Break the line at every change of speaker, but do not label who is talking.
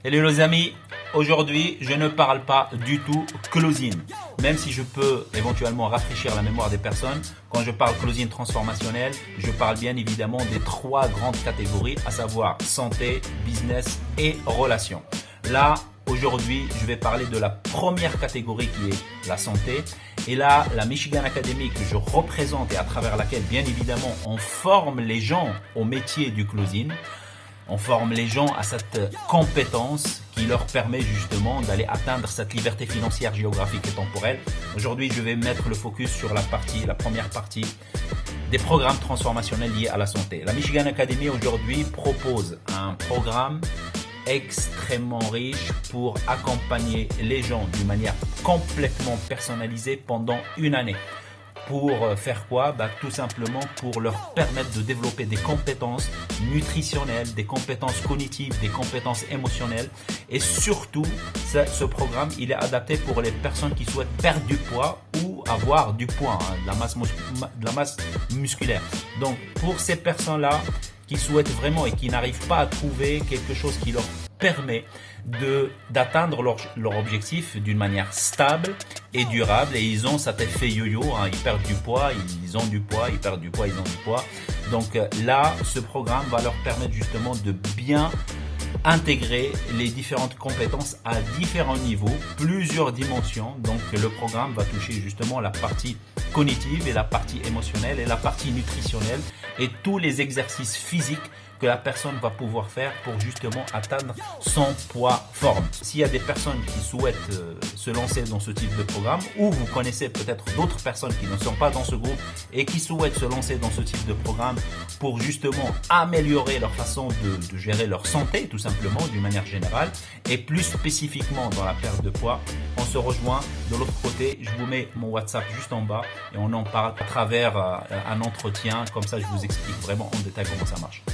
Hello les amis, aujourd'hui je ne parle pas du tout closing. Même si je peux éventuellement rafraîchir la mémoire des personnes, quand je parle closing transformationnel, je parle bien évidemment des trois grandes catégories, à savoir santé, business et relations. Là, aujourd'hui, je vais parler de la première catégorie qui est la santé. Et là, la Michigan Academy que je représente et à travers laquelle, bien évidemment, on forme les gens au métier du closing. On forme les gens à cette compétence qui leur permet justement d'aller atteindre cette liberté financière, géographique et temporelle. Aujourd'hui, je vais mettre le focus sur la première partie des programmes transformationnels liés à la santé. La Michigan Academy aujourd'hui propose un programme extrêmement riche pour accompagner les gens d'une manière complètement personnalisée pendant une année. Pour faire quoi? Tout simplement pour leur permettre de développer des compétences nutritionnelles, des compétences cognitives, des compétences émotionnelles. Et surtout, ce programme, il est adapté pour les personnes qui souhaitent perdre du poids ou avoir du poids, de la masse musculaire. Donc, pour ces personnes-là qui souhaitent vraiment et qui n'arrivent pas à trouver quelque chose qui leur permet d'atteindre leur objectif d'une manière stable et durable, et ils ont cet effet yo-yo, ils perdent du poids, ils ont du poids, ils perdent du poids, ils ont du poids. Donc là, ce programme va leur permettre justement de bien intégrer les différentes compétences à différents niveaux, plusieurs dimensions. Donc le programme va toucher justement la partie cognitive et la partie émotionnelle et la partie nutritionnelle et tous les exercices physiques que la personne va pouvoir faire pour justement atteindre son poids forme. S'il y a des personnes qui souhaitent se lancer dans ce type de programme, ou vous connaissez peut-être d'autres personnes qui ne sont pas dans ce groupe et qui souhaitent se lancer dans ce type de programme pour justement améliorer leur façon de gérer leur santé, tout simplement, d'une manière générale, et plus spécifiquement dans la perte de poids, on se rejoint de l'autre côté. Je vous mets mon WhatsApp juste en bas et on en parle à travers un entretien. Comme ça, je vous explique vraiment en détail comment ça marche.